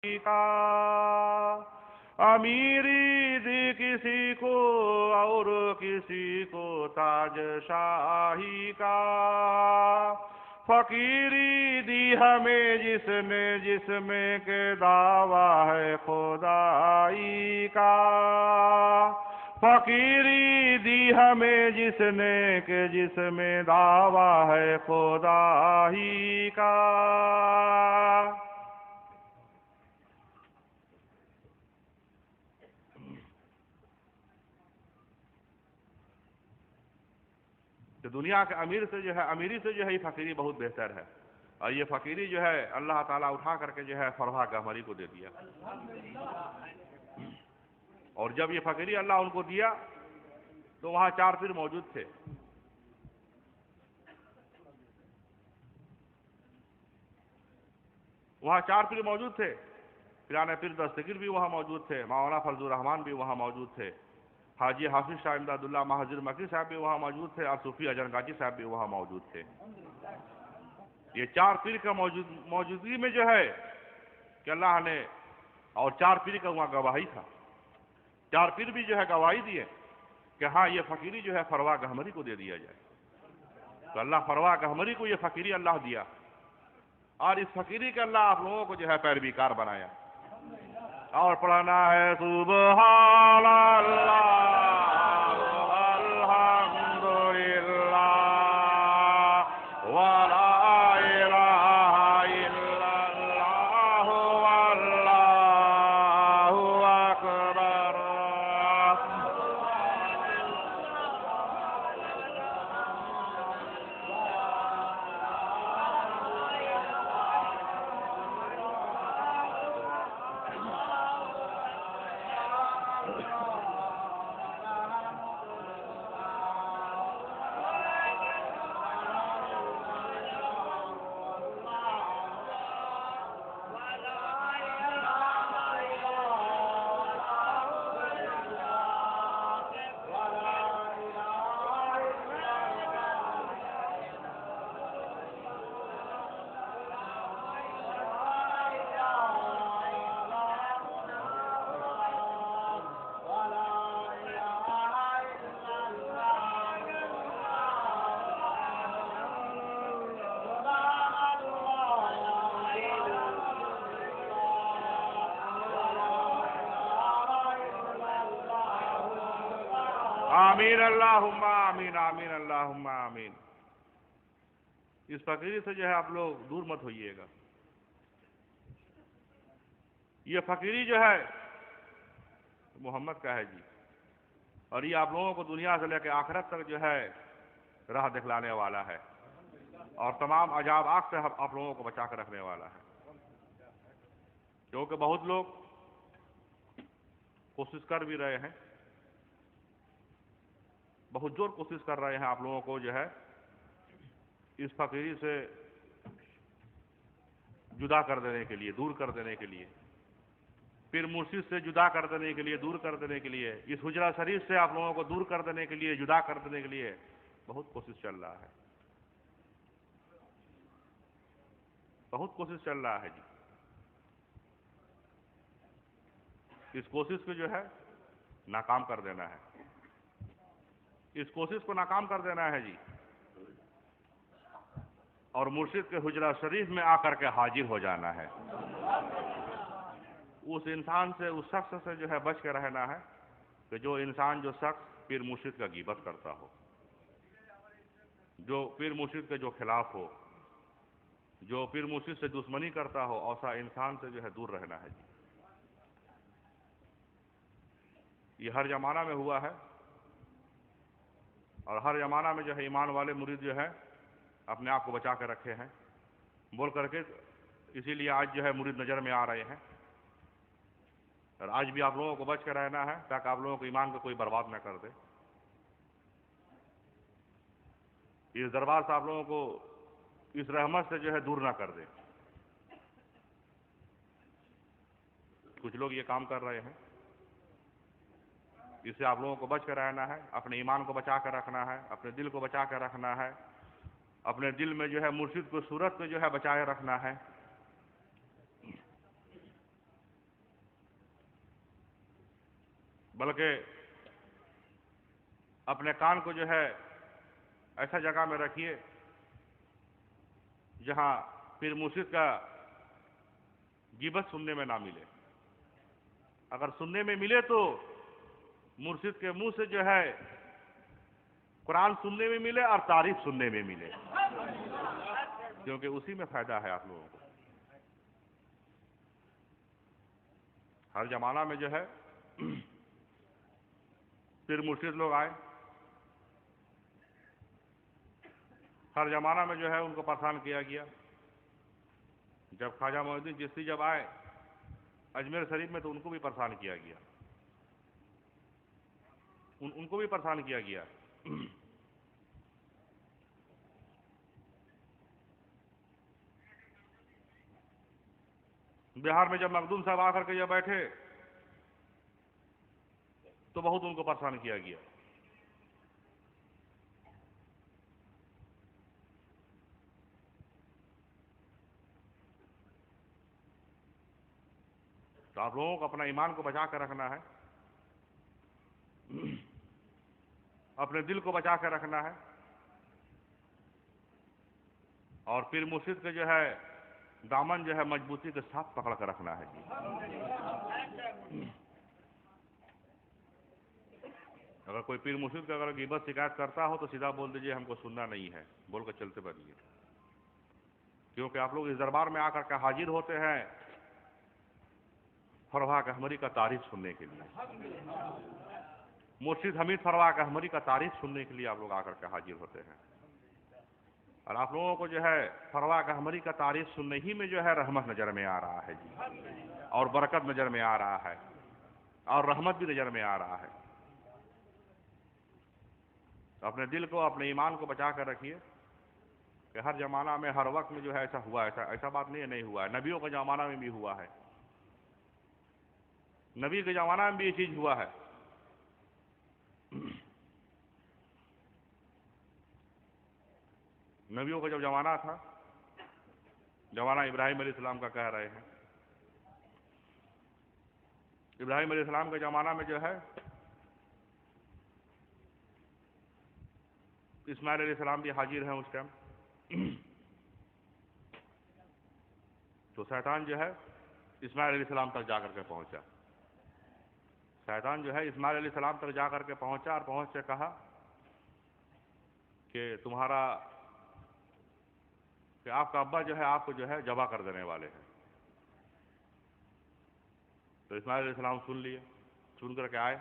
کا امیری دی کسی کو اور کسی کو تاج شاہی کا، فقیری دی ہمیں جس میں کہ دعویٰ ہے خدائی کا، فقیری دی ہمیں جس میں دعویٰ ہے خدائی کا۔ تو دنیا کے امیر سے جو ہے، امیری سے جو ہے یہ فقیری بہت بہتر ہے، اور یہ فقیری جو ہے اللہ تعالیٰ اٹھا کر کے جو ہے فروا گہمری کو دے دیا، اور جب یہ فقیری اللہ ان کو دیا تو وہاں 4 پیر موجود تھے۔ وہاں 4 پیر موجود تھے، پیرانے پیر دستگیر بھی وہاں موجود تھے، مولانا فضل الرحمان بھی وہاں موجود تھے، حاجی حافظ شاہ امداد اللہ مہاجر مکی صاحب بھی وہاں موجود تھے، اور صوفی اجن غازی صاحب بھی وہاں موجود تھے۔ یہ 4 پیر کا موجودگی میں جو ہے کہ اللہ نے، اور 4 پیر کا وہاں گواہی تھا، 4 پیر بھی جو ہے گواہی دیے کہ ہاں یہ فقیری جو ہے فروا گہمری کو دے دیا جائے، تو اللہ فروا گہمری کو یہ فقیری اللہ دیا، اور اس فقیری کے اللہ آپ لوگوں کو جو ہے پیروی کار بنایا، اور پڑھنا ہے سبحان اللہ الحمد للہ ولا الہ الا اللہ واللہ اکبر۔ آمین اللہم آمین آمین اللہم آمین۔ اس فقیری سے جو ہے آپ لوگ دور مت ہوئیے گا۔ یہ فقیری جو ہے محمد کا ہے جی، اور یہ آپ لوگوں کو دنیا سے لے کے آخرت تک جو ہے راہ دکھلانے والا ہے، اور تمام عذاب آگ سے آپ لوگوں کو بچا کر رکھنے والا ہے، کیونکہ بہت لوگ کوشش کر بھی رہے ہیں، بہت زور کوشش کر رہے ہیں آپ لوگوں کو جو ہے اس فقیری سے جدا کر دینے کے لیے، دور کر دینے کے لیے، پھر مرشد سے جدا کر دینے کے لیے، دور کر دینے کے لیے، اس حجرہ شریف سے آپ لوگوں کو دور کر دینے کے لیے، جدا کر دینے کے لیے بہت کوشش چل رہا ہے، بہت کوشش چل رہا ہے جی۔ اس کوشش کو جو ہے ناکام کر دینا ہے، اس کوشش کو ناکام کر دینا ہے جی، اور مرشد کے حجرہ شریف میں آ کر کے حاضر ہو جانا ہے۔ اس انسان سے، اس شخص سے جو ہے بچ کے رہنا ہے کہ جو انسان، جو شخص پیر مرشد کا غیبت کرتا ہو، جو پیر مرشد کے جو خلاف ہو، جو پیر مرشد سے دشمنی کرتا ہو، ایسا انسان سے جو ہے دور رہنا ہے جی۔ یہ ہر زمانہ میں ہوا ہے، اور ہر زمانہ میں جو ہے ایمان والے مرید جو ہے اپنے آپ کو بچا کے رکھے ہیں بول کر کے، اسی لیے آج جو ہے مرید نظر میں آ رہے ہیں، اور آج بھی آپ لوگوں کو بچ کے رہنا ہے تاکہ آپ لوگوں کو ایمان کو کوئی برباد نہ کر دے۔ اس دربار سے آپ لوگوں کو اس رحمت سے جو ہے دور نہ کر دے۔ کچھ لوگ یہ کام کر رہے ہیں، اس سے آپ لوگوں کو بچ کے رہنا ہے، اپنے ایمان کو بچا کر رکھنا ہے، اپنے دل کو بچا کر رکھنا ہے، اپنے دل میں جو ہے مرشد کو صورت میں جو ہے بچائے رکھنا ہے۔ بلکہ اپنے کان کو جو ہے ایسا جگہ میں رکھیے جہاں پیر مرشد کا غیبت سننے میں نہ ملے. اگر سننے میں ملے تو مرشد کے منہ سے جو ہے قرآن سننے میں ملے اور تعریف سننے میں ملے, کیونکہ اسی میں فائدہ ہے آپ لوگوں کو. ہر زمانہ میں جو ہے پھر مرشد لوگ آئے, ہر زمانہ میں جو ہے ان کو پریشان کیا گیا. جب خواجہ معین الدین چشتی جب آئے اجمیر شریف میں تو ان کو بھی پریشان کیا گیا, ان کو بھی پریشان کیا گیا. بہار میں جب مخدوم صاحب آ کر کے جب بیٹھے تو بہت ان کو پریشان کیا گیا. تو آپ لوگوں کو اپنا ایمان کو بچا کر رکھنا ہے, اپنے دل کو بچا کر رکھنا ہے, اور پھر مرشد کے جو ہے دامن جو ہے مضبوطی کے ساتھ پکڑ کر رکھنا ہے. اگر کوئی پیر مرشد کا اگر غیبت شکایت کرتا ہو تو سیدھا بول دیجئے ہم کو سننا نہیں ہے, بول کر چلتے بنیے. کیونکہ آپ لوگ اس دربار میں آ کر کے حاضر ہوتے ہیں فروا احمدی کا تعریف سننے کے لیے. مرشد حمید فروا احمدی کا تعریف سننے کے لیے آپ لوگ آ کر کے حاضر ہوتے ہیں, اور آپ لوگوں کو جو ہے فروا احمدی کا تعریف سننے ہی میں جو ہے رحمت نظر میں آ رہا ہے جی, اور برکت نظر میں آ رہا ہے, اور رحمت بھی نظر میں آ رہا ہے. اپنے دل کو اپنے ایمان کو بچا کر رکھیے کہ ہر زمانہ میں ہر وقت میں جو ہے ایسا ہوا, ایسا بات نہیں ہوا ہے. نبیوں کے زمانہ میں بھی ہوا ہے, نبی کے زمانہ میں بھی یہ چیز ہوا ہے. نبیوں کا جب زمانہ تھا, زمانہ ابراہیم علیہ السلام کا کہہ رہے ہیں, ابراہیم علیہ السلام کے زمانہ میں جو ہے اسماعیل علیہ السلام بھی حاضر ہیں اس ٹائم. تو شیطان جو ہے اسماعیل علیہ السلام تک جا کر کے پہنچا. شیطان جو ہے اسماعیل علیہ السلام تک جا کر کے پہنچا, اور پہنچ کے کہا کہ کہ آپ کا ابا جو ہے آپ کو جو ہے ذبح کر دینے والے ہیں. تو اسماعیل علیہ السلام سن لیے, سن کر کے آئے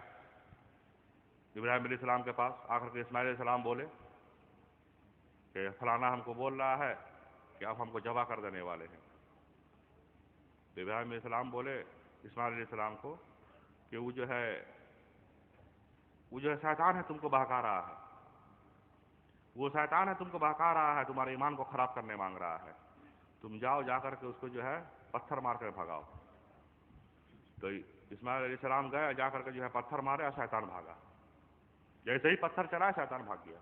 ابراہیم علیہ السلام کے پاس. آ کر کے اسماعیل علیہ السلام بولے کہ فلانا ہم کو بول رہا ہے کہ آپ ہم کو ذبح کر دینے والے ہیں. تو ابراہیم علیہ السلام بولے اسماعیل علیہ السلام کو کہ وہ جو ہے شیطان ہے, تم کو بہکا رہا ہے. وہ شیطان ہے, تم کو بہکا رہا ہے, تمہارے ایمان کو خراب کرنے مانگ رہا ہے. تم جاؤ, جا کر کے اس کو جو ہے پتھر مار کر بھگاؤ. تو اسماعیل علیہ السلام گئے, جا کر کے جو ہے پتھر مارے اور شیطان بھاگا. جیسے ہی پتھر چلا شیطان بھاگ گیا.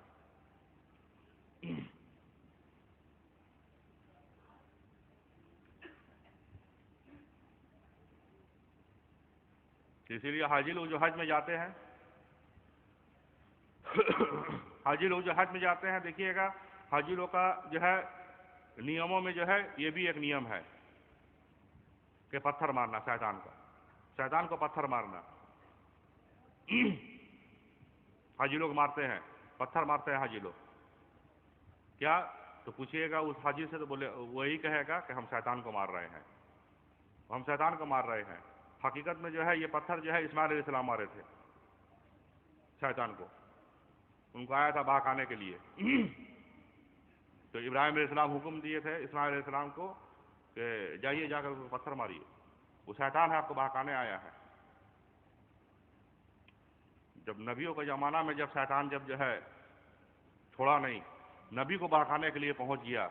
اسی لیے حاجی لوگ جو حج میں جاتے ہیں حاجی لوگ جو حج میں جاتے ہیں, دیکھیے گا حاجی لوگ کا جو ہے نیموں میں جو ہے یہ بھی ایک نیم ہے کہ پتھر مارنا شیطان کو پتھر مارنا. حاجی لوگ مارتے ہیں, پتھر مارتے ہیں حاجی لوگ. کیا تو پوچھئے گا اس حاجی سے, تو بولے وہی کہے گا کہ ہم شیطان کو مار رہے ہیں, ہم شیطان کو مار رہے ہیں. حقیقت میں جو ہے یہ پتھر جو ہے اسماعیل علیہ السلام مارے تھے شیطان کو, ان کو آیا تھا بہکانے کے لیے. تو ابراہیم علیہ السلام حکم دیے تھے اسماعیل علیہ السلام کو کہ جائیے, جا کر پتھر ماریے, وہ شیطان ہے, آپ کو بہکانے آیا ہے. جب نبیوں کے زمانہ میں جب شیطان جب جو ہے چھوڑا نہیں, نبی کو بہکانے کے لیے پہنچ گیا,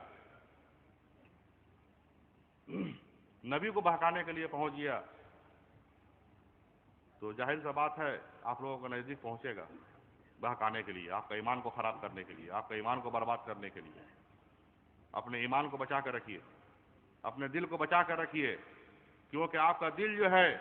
نبی کو بہکانے کے لیے پہنچ گیا, تو ظاہر سا بات ہے آپ لوگوں کو نزدیک پہنچے گا بہکانے کے لیے, آپ کا ایمان کو خراب کرنے کے لیے, آپ کا ایمان کو برباد کرنے کے لیے. اپنے ایمان کو بچا کر رکھیے, اپنے دل کو بچا کر رکھیے, کیونکہ آپ کا دل جو ہے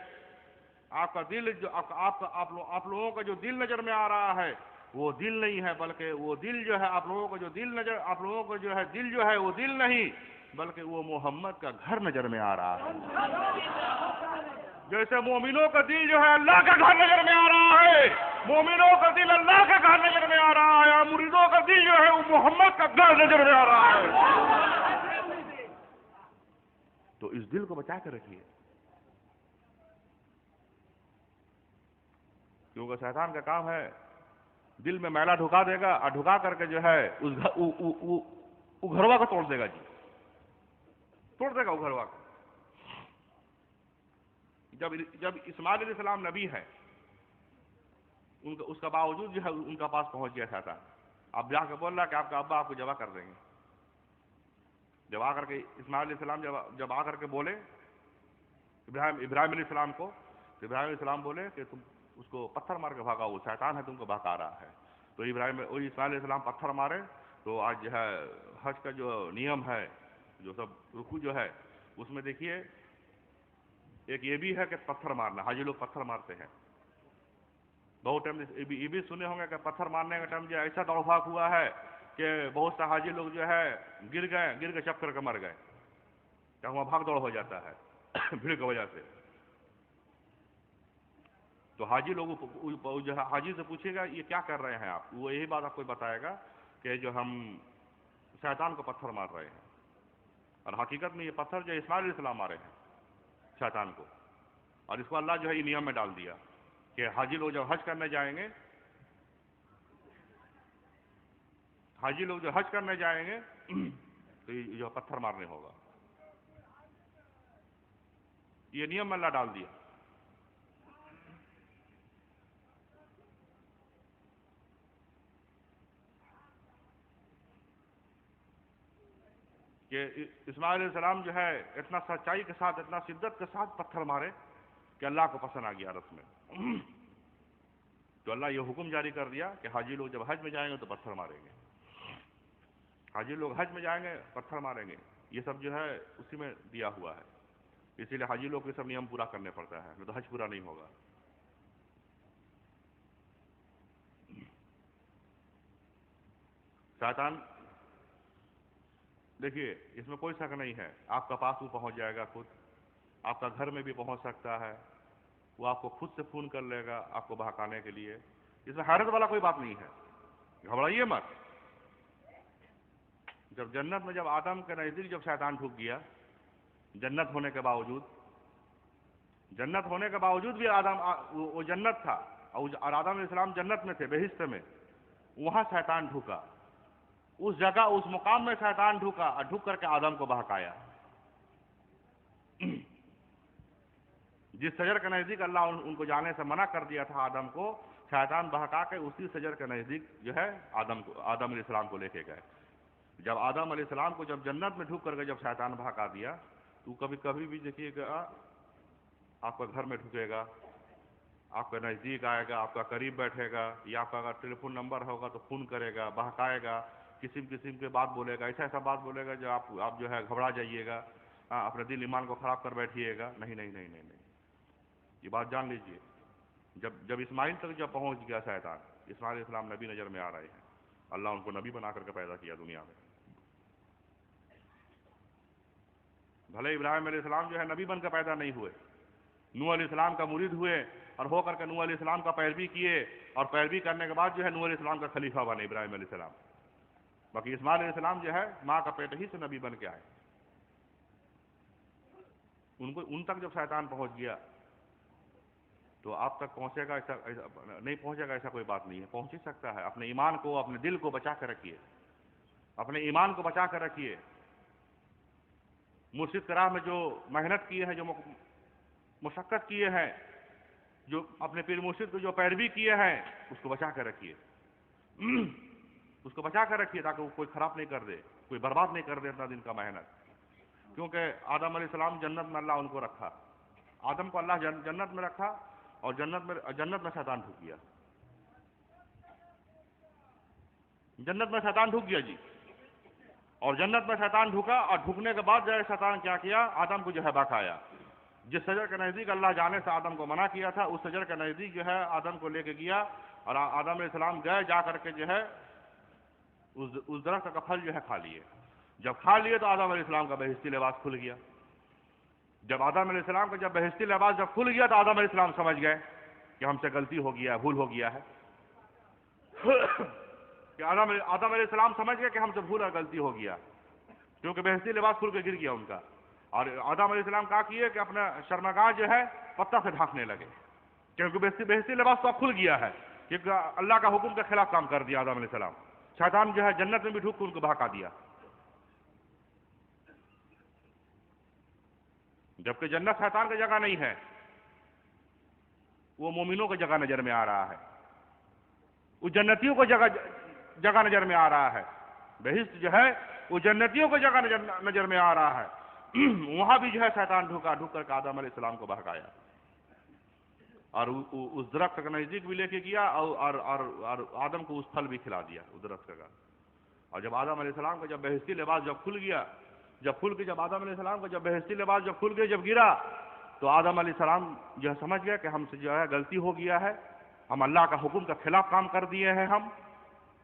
آپ کا دل جو آپ لوگوں کا جو دل نظر میں آ رہا ہے وہ دل نہیں ہے، بلکہ وہ دل جو ہے آپ لوگوں کو جو دل نظر آپ لوگوں کو جو ہے دل جو ہے وہ دل نہیں، بلکہ وہ محمد کا گھر نظر میں آ رہا ہے۔ جیسے مومنوں کا دل جو ہے اللہ کا گھر نظر میں آ رہا ہے، مومنوں کا دل اللہ کا گھر نظر میں آ رہا ہے، اور مریدوں کا دل جو ہے وہ محمد کا گھر نظر میں آ رہا ہے۔ تو اس دل کو بچا کے رکھیے، کیونکہ شیطان کا کام ہے دل میں میلہ ڈھکا دے گا، اور ڈھکا کر کے جو ہے اس گھروا کو توڑ دے گا، جی توڑ دے گا وہ گھروا کو۔ جب اسماعیل علیہ السلام نبی ہے، اس کا باوجود جو ہے ان کا پاس پہنچ گیا شیطان۔ اب جا کے بول رہا کہ آپ کا ابا آپ کو ذبح کر دیں گے۔ جب آ کر کے اسماعیل علیہ السلام جب آ کر کے بولے ابراہیم علیہ السلام کو، تو ابراہیم علیہ السلام بولے کہ تم اس کو پتھر مار کے بھاگا، وہ شیطان ہے تم کو بہکا رہا ہے۔ تو اسماعیل علیہ السلام پتھر مارے، تو آج جو ہے حج کا جو نیم ہے، جو سب رکوع جو ہے، اس میں دیکھیے ایک یہ بھی ہے کہ پتھر مارنا، حاجی لوگ پتھر مارتے ہیں۔ بہت ٹائم یہ بھی سنے ہوں گے کہ پتھر مارنے کا ٹائم جو ایسا دوڑ ہوا ہے کہ بہت سے حاجی لوگ جو ہے گر کے چپ کر کے مر گئے، کہ وہاں بھاگ دوڑ ہو جاتا ہے بھیڑ کی وجہ سے۔ تو حاجی لوگ جو ہے حاجی سے پوچھے گا یہ کیا کر رہے ہیں آپ، وہ یہی بات آپ کو بتائے گا کہ جو ہم شیطان کو پتھر مار رہے ہیں، اور حقیقت میں یہ پتھر جو اسماعیل علیہ السلام مارے ہیں شیطان کو، اور اس کو اللہ جو ہے یہ نیم میں ڈال دیا کہ حاجی لوگ جب حج کرنے جائیں گے، حاجی لوگ جو حج کرنے جائیں گے تو یہ جو پتھر مارنے ہوگا، یہ نیم میں اللہ ڈال دیا۔ کہ اسماعیل علیہ السلام جو ہے اتنا سچائی کے ساتھ، اتنا شدت کے ساتھ پتھر مارے کہ اللہ کو پسند آ گیا رس میں۔ تو اللہ یہ حکم جاری کر دیا کہ حاجی لوگ جب حج میں جائیں گے تو پتھر ماریں گے، حاجی لوگ حج میں جائیں گے پتھر ماریں گے، یہ سب جو ہے اسی میں دیا ہوا ہے۔ اسی لیے حاجی لوگ کو یہ سب نیم پورا کرنے پڑتا ہے، نہیں تو حج پورا نہیں ہوگا۔ شیطان دیکھیے اس میں کوئی شک نہیں ہے، آپ کا پاس وہ پہنچ جائے گا، خود آپ کا گھر میں بھی پہنچ سکتا ہے، وہ آپ کو خود سے فون کر لے گا آپ کو بہکانے کے لیے۔ اس میں حیرت والا کوئی بات نہیں ہے، گھبرائیے مت۔ جب جنت میں جب آدم کے نزدیک جب شیطان ڈھک گیا، جنت ہونے کے باوجود بھی آدم وہ جنت تھا، اور آدم علیہ السلام جنت میں تھے، بہشت میں، وہاں شیطان ڈھکا، اس جگہ اس مقام میں شیطان ڈھکا، اور ڈھک کر کے آدم کو بہکایا۔ جس شجر کے نزدیک اللہ ان کو جانے سے منع کر دیا تھا آدم کو، شیطان بہکا کے اسی شجر کے نزدیک جو ہے آدم علیہ السلام کو لے کے گئے۔ جب آدم علیہ السلام کو جب جنت میں ڈھک کر کے جب شیطان بہکا دیا، تو کبھی بھی دیکھیے گا آپ کا گھر میں ڈھکے گا، آپ کا نزدیک آئے گا، آپ کا قریب بیٹھے گا، یا آپ کا اگر ٹیلی فون نمبر ہوگا تو فون کرے گا، بہکائے گا، قسم کے بات بولے گا، ایسا بات بولے گا جو آپ جو ہے گھبرا جائیے گا، اپنے دل ایمان کو خراب کر بیٹھیے گا۔ نہیں، یہ بات جان لیجئے، جب اسماعیل تک جب پہنچ گیا شیطان، اسماعیل علیہ السلام نبی نظر میں آ رہے ہیں، اللہ ان کو نبی بنا کر کے پیدا کیا دنیا میں۔ بھلے ابراہیم علیہ السلام جو ہے نبی بن کے پیدا نہیں ہوئے، نوح علیہ السلام کا مرید ہوئے، اور ہو کر کے نوح علیہ السلام کا پیروی کیے، اور پیروی کرنے کے بعد جو ہے نوح علیہ السلام کا خلیفہ بنے ابراہیم علیہ السلام۔ باقی اسماعیل علیہ السلام جو ہے ماں کا پیٹ ہی سے نبی بن کے آئے۔ ان تک جب شیطان پہنچ گیا تو آپ تک پہنچے گا، ایسا نہیں پہنچے گا ایسا کوئی بات نہیں ہے، پہنچ ہی سکتا ہے۔ اپنے ایمان کو، اپنے دل کو بچا کر رکھیے، اپنے ایمان کو بچا کر رکھیے۔ مرشد کی راہ میں جو محنت کیے ہیں، جو مشقت کیے ہیں، جو اپنے پیر مرشد کو جو پیروی کیے ہیں، اس کو بچا کر رکھیے، اس کو بچا کر رکھیے، تاکہ وہ کوئی خراب نہیں کر دے، کوئی برباد نہیں کر دے اتنا دن کا محنت۔ کیونکہ آدم علیہ السلام جنت میں اللہ ان کو رکھا، آدم کو اللہ جنت میں رکھا، اور جنت میں شیطان ڈھک گیا، جنت میں شیطان ڈھک گیا جی۔ اور جنت میں شیطان ڈھکا، اور ڈھکنے کے بعد جو ہے شیطان کیا کیا، آدم کو جو ہے بہکایا۔ جس شجر کے نزدیک اللہ جانے سے آدم کو منع کیا تھا، اس شجر کے نزدیک جو ہے آدم کو لے کے گیا، اور آدم علیہ السلام گئے، جا کر کے جو ہے اس درخت کا پھل جو ہے کھا لیے۔ جب کھا لیے تو آدم علیہ السلام کا بہشتی لباس کھل گیا۔ جب آدم علیہ السلام کا بہشتی لباس جب کھل گیا تو آدم علیہ السلام سمجھ گئے کہ ہم سے غلطی ہو گیا ہے، بھول ہو گیا ہے۔ کہ آدم علیہ السلام سمجھ گئے کہ ہم سے بھول اور غلطی ہو گیا، کیونکہ بہشتی لباس کھل کے گر گیا ان کا۔ اور آدم علیہ السلام کہا کیے کہ اپنا شرمگاہ جو ہے پتہ سے ڈھانکنے لگے، کیونکہ بہشتی لباس تو اب کھل گیا ہے، کیونکہ اللہ کا حکم کے خلاف کام کر دیا آدم علیہ السلام۔ شیطان جو ہے جنت میں بھی ڈھوک کر ان کو بہکا دیا، جبکہ جنت شیطان کی جگہ نہیں ہے، وہ مومنوں کی جگہ نظر میں آ رہا ہے، وہ جنتیوں کو جگہ نظر میں آ رہا ہے۔ بہشت جو ہے وہ جنتیوں کو جگہ نظر میں آ رہا ہے، وہاں بھی جو ہے شیطان ڈھوک کر کے آدم علیہ السلام کو بہکایا، اور اس درخت کے نزدیک بھی لے کے گیا، اور آدم کو اس پھل بھی کھلا دیا اس درخت کا۔ اور جب آدم علیہ السلام کا بہشتی لباس جب کھل گیا، جب آدم علیہ السلام کا بہشتی لباس جب کھل گیا، جب گرا، تو آدم علیہ السلام جو ہے سمجھ گیا کہ ہم سے جو ہے غلطی ہو گیا ہے، ہم اللہ کا حکم کے خلاف کام کر دیے ہیں ہم۔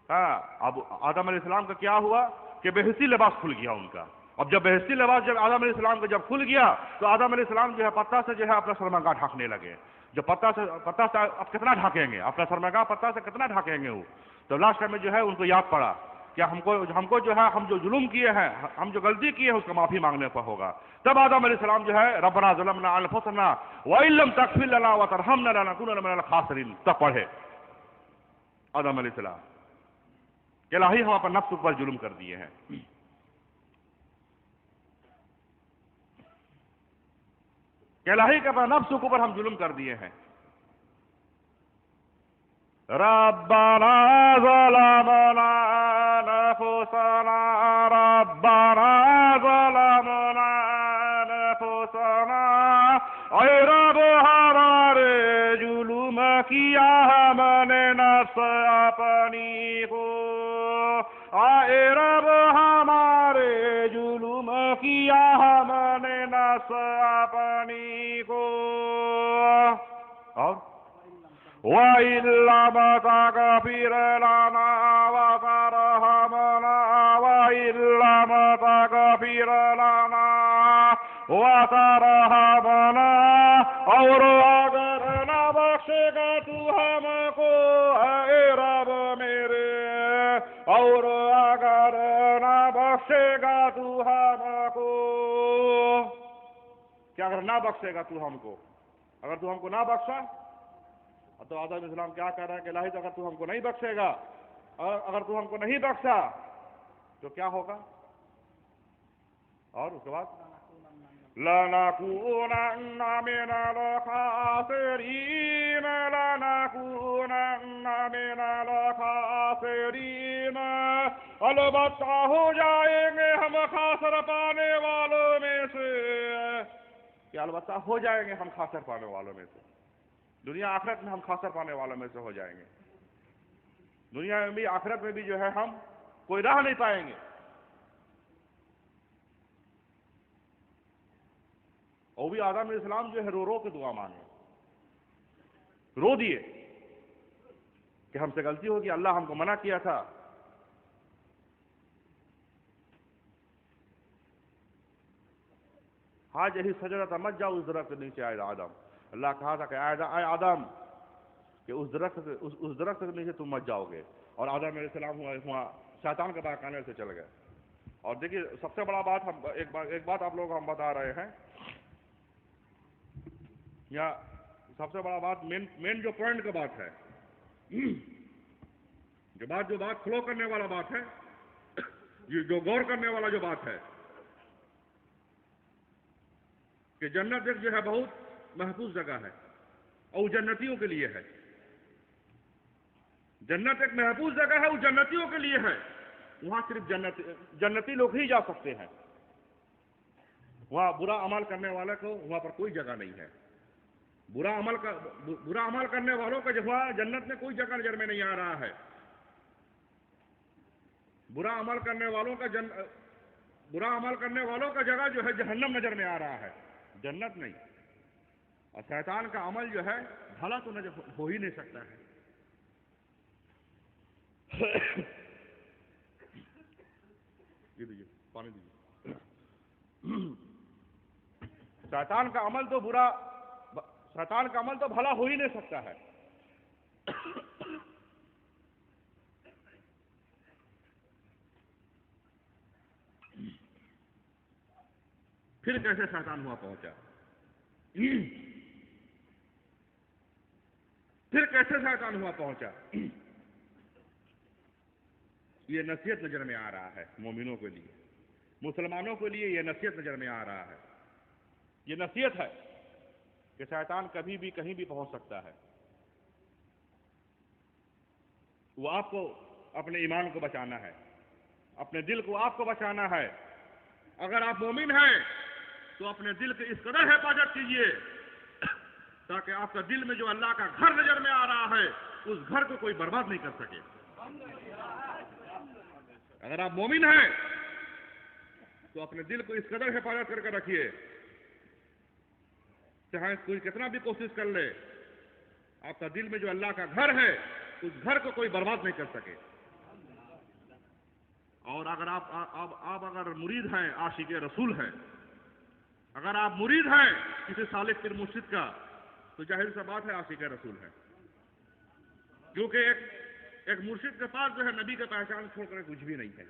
اب آدم علیہ السلام کا کیا ہوا کہ بہشتی لباس کھل گیا ان کا۔ اب جب بہشتی لباس جب آدم علیہ السلام کا جب کھل گیا تو آدم علیہ السلام جو ہے پتہ سے جو ہے اپنا شرمگاہ ڈھانکنے لگے۔ جب پتہ سے اب کتنا ڈھانکیں گے اپنا شرمگاہ، پتہ سے کتنا ڈھانکیں گے وہ؟ تو لاسٹ میں جو ہے ان کو یاد پڑا کہ ہم کو جو ہے ہم جو ظلم کیے ہیں، ہم جو غلطی کیے ہیں اس کا معافی مانگنے پر ہوگا۔ تب آدم علیہ السلام جو ہے ربنا ظلمنا انفسنا وان لم تغفر لنا وترحمنا لنكونن من الخاسرین تب پڑھے آدم علیہ السلام کہ الہی ہم اپنے نفس پر ظلم کر دیے ہیں، کہ الہی کے اپنے نفس کے اوپر ہم ظلم کر دیے ہیں۔ ربنا ظلمنا انفسنا ربنا ظلمنا انفسنا، اے رب ہمارے ظلم کیا ہم نے نفس اپنی کو، اے رب ہمارے ظلم کیا ہم نے نفس اپنی کو، اور وَإِن لَّمْ تَغْفِرْ لَنَا وَتَرْحَمْنَا وَإِن لَّمْ تَغْفِرْ لَنَا وَتَرْحَمْنَا، اور اگر نہ بخشے گا تو ہم کو اے رب میرے، اور اگر نہ بخشے گا تو ہم کو، کیا اگر نہ بخشے گا تو ہم کو، اگر تو ہم کو نہ بخشا تو آدم علیہ السلام کیا کہہ رہا ہے کہ الہی اگر تو ہم کو نہیں بخشے گا، اگر تو ہم کو نہیں بخشا تو کیا ہوگا؟ اور اس کے بعد لَنَكُونَنَّ مِنَ الْخَاسِرِينَ لَنَكُونَنَّ مِنَ الْخَاسِرِينَ، البتہ ہو جائیں گے ہم خاسر پانے والوں میں سے، کہ البتہ ہو جائیں گے ہم خاسر پانے والوں میں سے، دنیا آخرت میں ہم خاسر پانے والوں میں سے ہو جائیں گے، دنیا میں بھی آخرت میں بھی جو ہے ہم کوئی راہ نہیں پائیں گے۔ اور بھی آدم علیہ السلام جو ہے رو رو کے دعا مانگے، رو دیے کہ ہم سے غلطی ہوگی، اللہ ہم کو منع کیا تھا۔ حاج یہی سجرۃ مت جاؤ، اس درخت کے نیچے آئے آدم، اللہ کہا تھا کہ اے آدم کہ اس درخت کے نیچے تم مت جاؤ گے، اور آدم علیہ السلام وہاں شیطان کے بہکانے سے چل گئے۔ اور دیکھیے سب سے بڑا بات ایک بات آپ لوگ ہم بتا رہے ہیں، یا سب سے بڑا بات مین جو پوائنٹ کا بات ہے، جو بات فلو کرنے والا بات ہے، جو غور کرنے والا جو بات ہے، کہ جنت ایک جو ہے بہت محفوظ جگہ ہے، اور جنتیوں کے لیے ہے۔ جنت ایک محفوظ جگہ ہے، وہ جنتیوں کے لیے ہے، وہاں صرف جنتی لوگ ہی جا سکتے ہیں، وہاں برا عمل کرنے والے کو وہاں پر کوئی جگہ نہیں ہے، برا عمل کرنے والوں کا جو جنت میں کوئی جگہ نظر میں نہیں آ رہا ہے، برا عمل کرنے والوں کا جگہ جو ہے جہنم نظر میں آ رہا ہے، جنت نہیں۔ اور شیطان کا عمل جو ہے بھلا تو ہو ہی نہیں سکتا ہے. یہ دیجیے پانی دیجیے. شیطان کا عمل تو شیطان کا عمل تو بھلا ہو ہی نہیں سکتا ہے. پھر کیسے شیطان ہوا پہنچا؟ پھر کیسے شیطان ہوا پہنچا؟ یہ نصیحت نظر میں آ رہا ہے مومنوں کے لیے، مسلمانوں کے لیے یہ نصیحت نظر میں آ رہا ہے. یہ نصیحت ہے کہ شیطان کبھی بھی کہیں بھی پہنچ سکتا ہے. وہ آپ کو اپنے ایمان کو بچانا ہے، اپنے دل کو آپ کو بچانا ہے. اگر آپ مومن ہیں تو اپنے دل کی اس قدر حفاظت کیجیے تاکہ آپ کا دل میں جو اللہ کا گھر نظر میں آ رہا ہے اس گھر کو کوئی برباد نہیں کر سکے. اگر آپ مومن ہیں تو اپنے دل کو اس قدر حفاظت کر کے رکھیے، چاہے کوئی کتنا بھی کوشش کر لے، آپ کا دل میں جو اللہ کا گھر ہے اس گھر کو کوئی برباد نہیں کر سکے. اور اگر آپ اگر مرید ہیں، عاشق رسول ہیں، اگر آپ مرید ہیں کسی سالک پیر مرشد کا، تو ظاہر سا بات ہے عاشق رسول ہے. کیونکہ ایک مرشد کے پاس جو ہے نبی کا پہچان چھوڑ کر کچھ بھی نہیں ہے.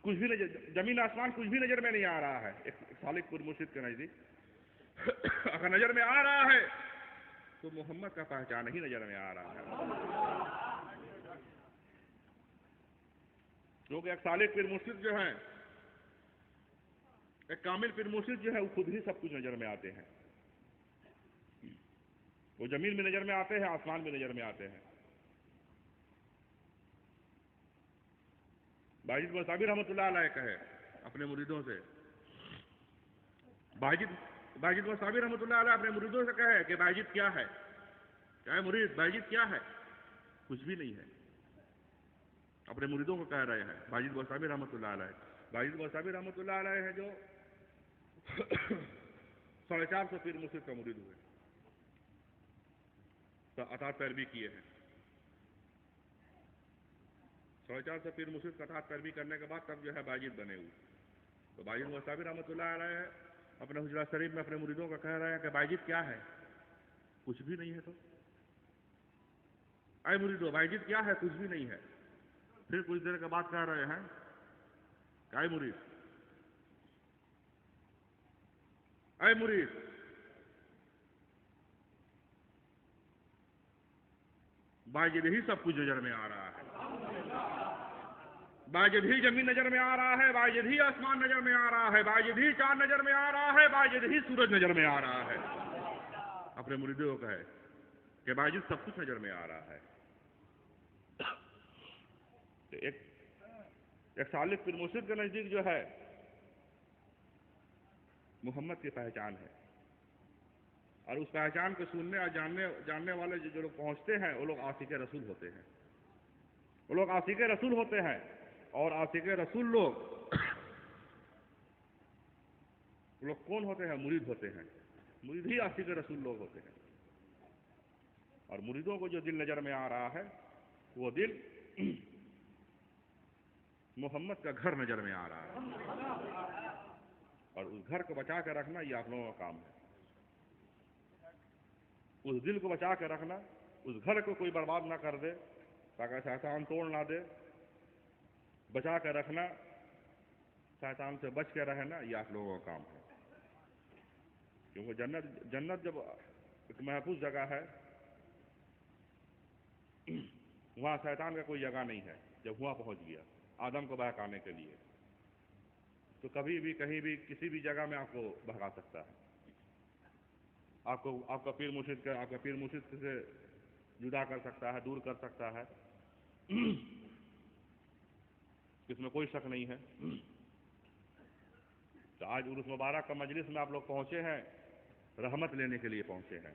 کچھ بھی زمین آسمان کچھ بھی نظر میں نہیں آ رہا ہے. ایک سالک پیر مرشد کے نزدیک اگر نظر میں آ رہا ہے تو محمد کا پہچان ہی نظر میں آ رہا ہے. کیونکہ ایک سالک پیر مرشد جو ہے، ایک کامل پیر مرشد جو ہے، وہ خود ہی سب کچھ نظر میں آتے ہیں. وہ زمین میں نظر میں آتے ہیں، آسمان میں نظر میں آتے ہیں. باجد وصابی رحمۃ اللہ علیہ کہے اپنے مریدوں سے، باجد وصابی رحمۃ اللہ علیہ اپنے مریدوں سے کہے کہ باجد کیا ہے؟ کیا ہے مرید؟ باجد کیا ہے؟ کچھ بھی نہیں ہے. اپنے مریدوں کو کہہ رہے ہیں باجد وصابی رحمۃ اللہ علیہ. باجد وصابی رحمۃ اللہ علیہ ہے جو 450 پیر مرشد کا مرید ہوئے، اطاعت پیروی کیے ہیں. 450 پیر مرشد کا اطاعت پیروی کرنے کے بعد تب جو ہے باجد بنے ہوئے. تو باجد وصابی رحمۃ اللہ علیہ اپنے حجرہ شریف میں اپنے مریدوں کا کہہ رہے ہیں کہ باجد کیا ہے؟ کچھ بھی نہیں ہے. تو اے مریدو باجد کیا ہے؟ کچھ بھی نہیں ہے. پھر کچھ دیر کے بعد کہہ رہے ہیں کہ اے مرید باجد ہی سب کچھ نظر میں آ رہا ہے. باجد ہی زمین نظر میں آ رہا ہے، باجد ہی آسمان نظر میں آ رہا ہے، باجد ہی چاند نظر میں آ رہا ہے، باجد ہی سورج نظر میں آ رہا ہے. اپنے مریدوں کو کہے کہ باجد سب کچھ نظر میں آ رہا ہے. ایک سالک پیر مرشد کے نزدیک جو ہے محمد کی پہچان ہے، اور اس پہچان کو سننے اور جاننے والے جو لوگ پہنچتے ہیں وہ لوگ عاشق رسول ہوتے ہیں. وہ لوگ عاشق رسول ہوتے ہیں. اور عاشق رسول لوگ کون ہوتے ہیں؟ مرید ہوتے ہیں. مرید ہی عاشق رسول لوگ ہوتے ہیں. اور مریدوں کو جو دل نظر میں آ رہا ہے وہ دل محمد کا گھر نظر میں آ رہا ہے. اور اس گھر کو بچا کے رکھنا یہ آپ لوگوں کا کام ہے. اس دل کو بچا کے رکھنا، اس گھر کو کوئی برباد نہ کر دے تاکہ شیطان توڑ نہ دے. بچا کے رکھنا، شیطان سے بچ کے رہنا یہ آپ لوگوں کا کام ہے. کیونکہ جنت جب ایک محفوظ جگہ ہے، وہاں شیطان کا کوئی جگہ نہیں ہے. جب وہاں پہنچ گیا آدم کو بہکانے کے لیے تو کبھی بھی کہیں بھی کسی بھی جگہ میں آپ کو بہکا سکتا ہے. آپ کا پیر مرشد سے جدا کر سکتا ہے، دور کر سکتا ہے. اس میں کوئی شک نہیں ہے. تو آج عرس مبارک کا مجلس میں آپ لوگ پہنچے ہیں، رحمت لینے کے لیے پہنچے ہیں.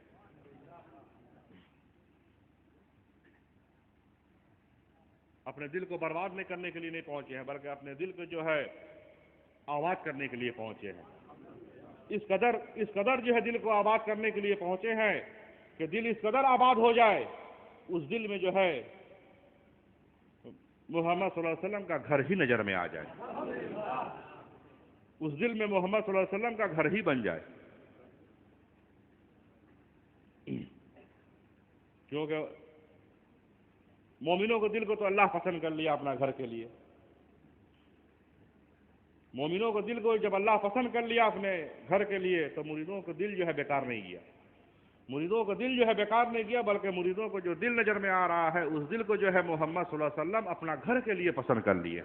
اپنے دل کو برباد نہیں کرنے کے لیے نہیں پہنچے ہیں، بلکہ اپنے دل کو جو ہے آباد کرنے کے لیے پہنچے ہیں. اس قدر جو ہے دل کو آباد کرنے کے لیے پہنچے ہیں کہ دل اس قدر آباد ہو جائے، اس دل میں جو ہے محمد صلی اللہ علیہ وسلم کا گھر ہی نظر میں آ جائے، اس دل میں محمد صلی اللہ علیہ وسلم کا گھر ہی بن جائے. کیونکہ مومنوں کے دل کو تو اللہ پسند کر لیا اپنا گھر کے لیے. مومنوں کو دل کو جب اللہ پسند کر لیا اپنے گھر کے لیے تو مریدوں کو دل جو ہے بیکار نہیں گیا. مریدوں کو دل جو ہے بیکار نہیں گیا، بلکہ مریدوں کو جو دل نظر میں آ رہا ہے اس دل کو جو ہے محمد صلی اللہ علیہ وسلم اپنا گھر کے لیے پسند کر لیے.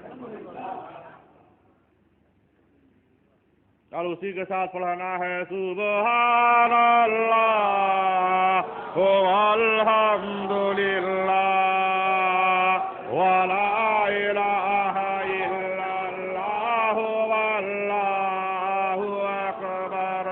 اور اسی کے ساتھ پڑھانا ہے سبحان اللہ والحمد للہ ولا الہ الا اللہ واللہ اکبر.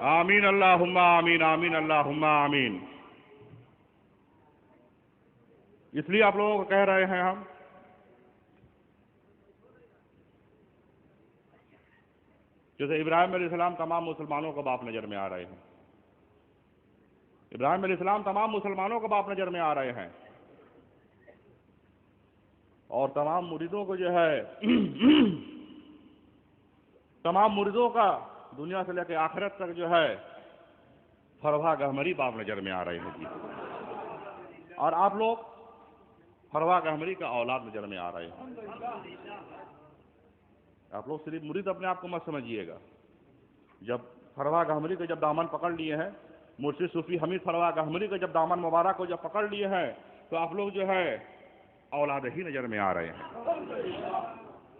آمین اللہم آمین آمین اللہم آمین. اس لیے آپ لوگوں کو کہہ رہے ہیں ہم جیسے ابراہیم علیہ السلام تمام مسلمانوں کو باپ نظر میں آ رہے ہیں. ابراہیم علیہ السلام تمام مسلمانوں کو باپ نظر میں آ رہے ہیں اور تمام مریدوں کو جو ہے تمام مریدوں کا دنیا سے لے کے آخرت تک جو ہے فروا گہمری باپ نظر میں آ رہے ہیں جی. اور آپ لوگ فروا گہمری کا اولاد نظر میں آ رہے ہیں. آپ لوگ صرف مرید اپنے آپ کو مت سمجھیے گا. جب فروا گہمری کے جب دامن پکڑ لیے ہیں، مرشد صوفی حمید فروا گہمری کے جب دامن مبارک کو جب پکڑ لیے ہیں تو آپ لوگ جو ہے اولاد ہی نظر میں آ رہے ہیں.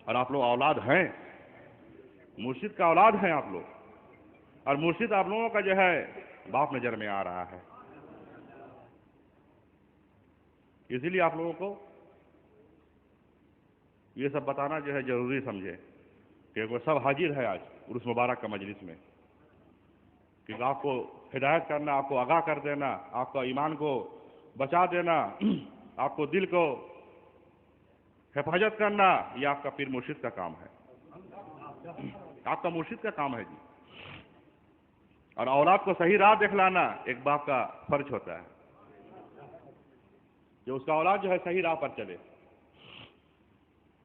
اور آپ لوگ اولاد ہیں، مرشد کا اولاد ہیں آپ لوگ، اور مرشد آپ لوگوں کا جو ہے باپ نظر میں آ رہا ہے. اسی لیے آپ لوگوں کو یہ سب بتانا جو ہے ضروری سمجھے کہ وہ سب حاضر ہے آج عرس مبارک کا مجلس میں، کہ آپ کو ہدایت کرنا، آپ کو آگاہ کر دینا، آپ کا ایمان کو بچا دینا، آپ کو دل کو حفاظت کرنا، یہ آپ کا پیر مرشد کا کام ہے، آپ کا مرشد کا کام ہے جی. اور اولاد کو صحیح راہ دکھلانا ایک باپ کا فرض ہوتا ہے کہ اس کا اولاد جو ہے صحیح راہ پر چلے،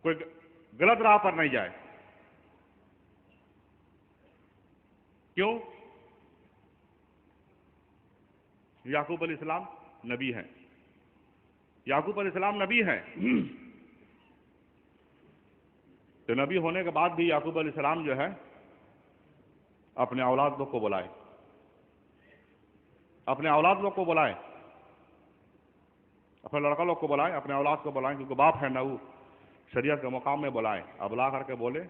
کوئی غلط راہ پر نہیں جائے. کیوں؟ یعقوب علیہ السلام نبی ہیں، یعقوب علیہ السلام نبی ہیں. تو نبی ہونے کے بعد بھی یعقوب علیہ السلام جو ہے اپنے اولاد لوگ کو بلائے، اپنے اولاد لوگ کو بلائے، اپنے لڑکا لوگ کو بلائیں، اپنے اولاد کو بلائیں، کیونکہ باپ ہے نا وہ شریعت کے مقام میں بلائیں. اب بلا کر کے بولے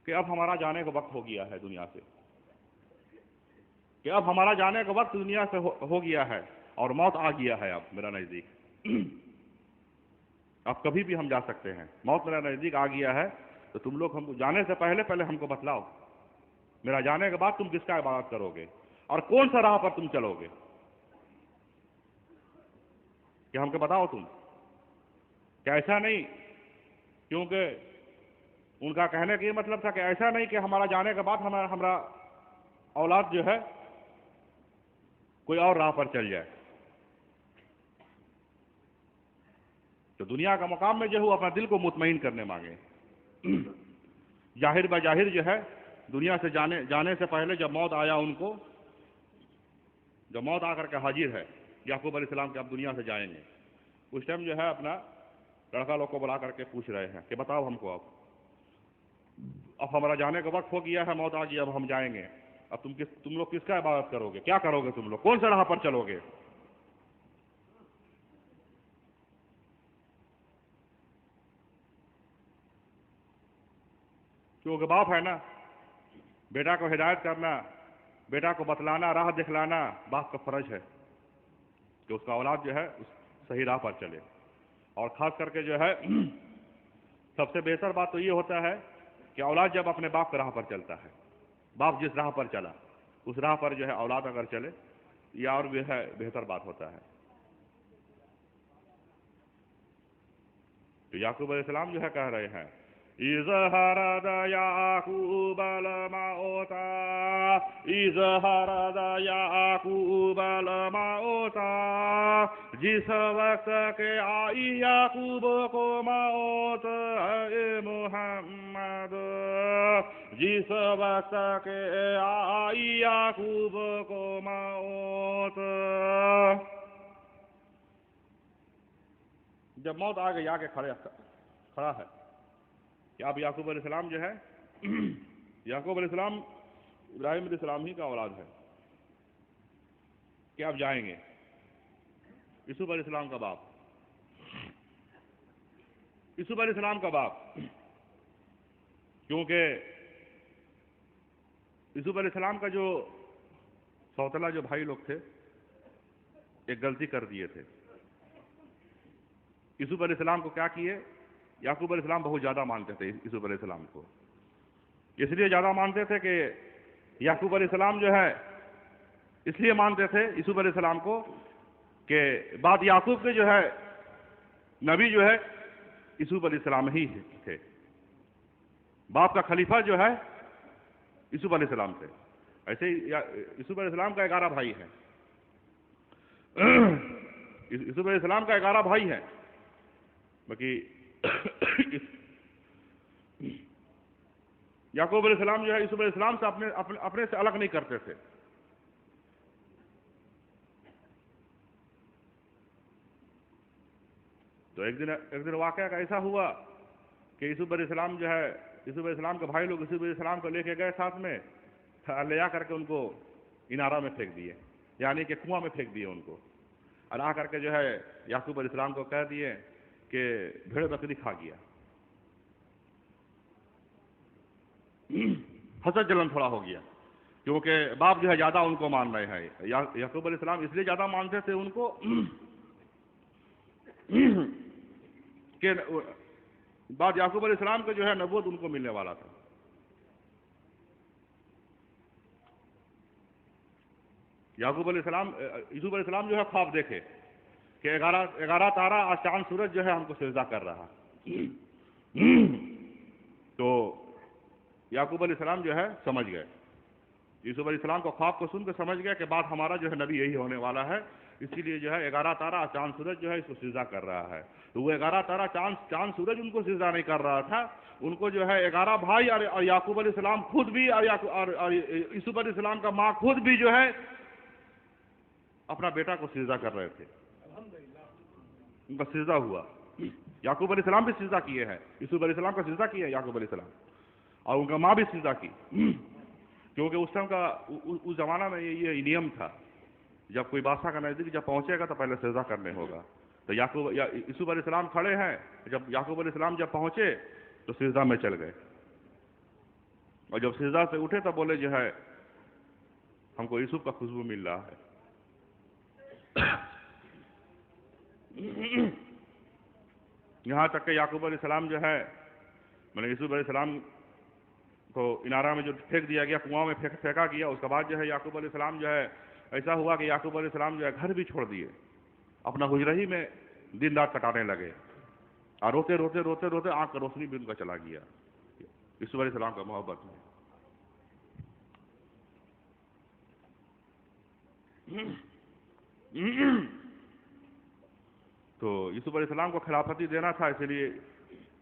کہ اب ہمارا جانے کا وقت ہو گیا ہے دنیا سے، کہ اب ہمارا جانے کا وقت دنیا سے ہو گیا ہے اور موت آ گیا ہے. اب میرا نزدیک اب کبھی بھی ہم جا سکتے ہیں، موت میرا نزدیک آ گیا ہے. تو تم لوگ ہم جانے سے پہلے ہم کو بتلاؤ، میرا جانے کے بعد تم کس کا عبادت کرو گے اور کون سا راہ پر تم چلو گے، کہ ہم کو بتاؤ تم. کہ ایسا نہیں، کیونکہ ان کا کہنے کا یہ مطلب تھا کہ ایسا نہیں کہ ہمارا جانے کے بعد ہمارا اولاد جو ہے کوئی اور راہ پر چل جائے. تو دنیا کا مقام میں جو ہے وہ اپنا دل کو مطمئن کرنے مانگے. ظاہر بظاہر جو ہے دنیا سے جانے سے پہلے جب موت آیا ان کو، جب موت آ کر کے حاضر ہے یعقوب علیہ السلام کہ اب دنیا سے جائیں گے، اس ٹائم جو ہے اپنا لڑکا لوگ کو بلا کر کے پوچھ رہے ہیں کہ بتاؤ ہم کو اب ہمارا جانے کا وقت ہو گیا ہے، موت آ گئی، اب ہم جائیں گے، اب تم لوگ کس کا عبادت کرو گے، کیا کرو گے، تم لوگ کون سے راہ پر چلو گے. کیونکہ باپ ہے نا، بیٹا کو ہدایت کرنا، بیٹا کو بتلانا، راہ دکھلانا باپ کا فرض ہے کہ اس کا اولاد جو ہے اس صحیح راہ پر چلے. اور خاص کر کے جو ہے سب سے بہتر بات تو یہ ہوتا ہے کہ اولاد جب اپنے باپ کے راہ پر چلتا ہے، باپ جس راہ پر چلا اس راہ پر جو ہے اولاد اگر چلے، یہ اور بھی ہے بہتر بات ہوتا ہے. تو یعقوب علیہ السلام جو ہے کہہ رہے ہیں اِذْ یعقوب الموت، اِذْ یعقوب الموت، جس وقت کہ آئی یعقوب کو موت اے محمد، جس وقت کہ آئی یعقوب کو موت. جب موت آ گئی، آ کے کھڑا ہے کہ اب یعقوب علیہ السلام جو ہے یعقوب علیہ السلام ابراہیم علیہ السلام ہی کا اولاد ہے، کہ اب جائیں گے. یوسف علیہ السلام کا باپ، یوسف علیہ السلام کا باپ، کیونکہ یوسف علیہ السلام کا جو سوتلا جو بھائی لوگ تھے ایک غلطی کر دیے تھے. یوسف علیہ السلام کو کیا کیے؟ یعقوب علیہ السلام بہت زیادہ مانتے تھے یوسف علیہ السلام کو، اس لیے زیادہ مانتے تھے کہ یعقوب علیہ السلام جو ہے اس لیے مانتے تھے یوسف علیہ السلام کو کہ بعد یعقوب کے جو ہے نبی جو ہے یوسف علیہ السلام ہی تھے. باپ کا خلیفہ جو ہے یوسف علیہ السلام تھے. ایسے ہی یوسف علیہ السلام کا 11 بھائی ہیں. یوسف علیہ السلام کا 11 بھائی ہیں. باقی یعقوب علیہ السلام جو ہے یوسف علیہ السلام سے اپنے سے الگ نہیں کرتے تھے. تو ایک دن واقعہ کا ایسا ہوا کہ یوسف علیہ السلام جو ہے یوسف علیہ السلام کے بھائی لوگ یوسف علیہ السلام کو لے کے گئے ساتھ میں, لے جا کر کے ان کو انارہ میں پھینک دیے, یعنی کہ کنواں میں پھینک دیے ان کو. اور آ کر کے جو ہے یعقوب علیہ السلام کو کہہ دیے کہ بھیڑ بکری کھا گیا. حسد جلن تھوڑا ہو گیا, کیونکہ باپ جو ہے زیادہ ان کو مان رہے ہیں. یعقوب علیہ السلام اس لیے زیادہ مانتے تھے ان کو کہ بعد یعقوب علیہ السلام کا جو ہے نبوت ان کو ملنے والا تھا. یعقوب علیہ السلام یوسف علیہ السلام جو ہے خواب دیکھے کہ 11 تارا اور چاند سورج جو ہے ہم کو سجدہ کر رہا. تو یعقوب علیہ السلام جو ہے سمجھ گئے, یوسف علیہ السلام کو خواب کو سن کے سمجھ گئے کہ بات ہمارا جو ہے نبی یہی ہونے والا ہے, اسی لیے جو ہے 11 تارا اور چاند سورج جو ہے اس کو سجدہ کر رہا ہے. تو وہ 11 تارا چاند سورج ان کو سجدہ نہیں کر رہا تھا, ان کو جو ہے 11 بھائی اور یعقوب علیہ السلام خود بھی اور یوسف علیہ السلام کا ماں خود بھی جو ہے اپنا بیٹا کو سجدہ کر رہے تھے. ان کا سجدہ ہوا. یعقوب علیہ السلام بھی سجدہ کیے ہیں, یوسف علیہ السلام کا سجدہ کیا ہے یعقوب علیہ السلام, اور ان کا ماں بھی سجدہ کی. کیونکہ اس ٹائم کا اس زمانہ میں یہ نیم تھا, جب کوئی بادشاہ کا نزدیک جب پہنچے گا تو پہلے سجدہ کرنے ہوگا. تو یوسف علیہ السلام کھڑے ہیں, جب یعقوب علیہ السلام جب پہنچے تو سجدہ میں چل گئے, اور جب سجدہ سے اٹھے تو بولے جو ہے ہم کو یوسف کا خوشبو مل رہا ہے. یہاں تک کہ یعقوب علیہ السلام جو ہے میں نے یوسف علیہ السلام کو انارہ میں جو پھینک دیا گیا, کنواں میں پھینکا گیا, اس کے بعد جو ہے یعقوب علیہ السلام جو ہے ایسا ہوا کہ یعقوب علیہ السلام جو ہے گھر بھی چھوڑ دیے, اپنا حجرہ ہی میں دن رات کٹانے لگے, اور روتے روتے روتے روتے آنکھ کا روشنی بھی ان کا چلا گیا یوسف علیہ السلام کا محبت میں. تو یوسف علیہ السلام کو خلافتی دینا تھا, اسی لیے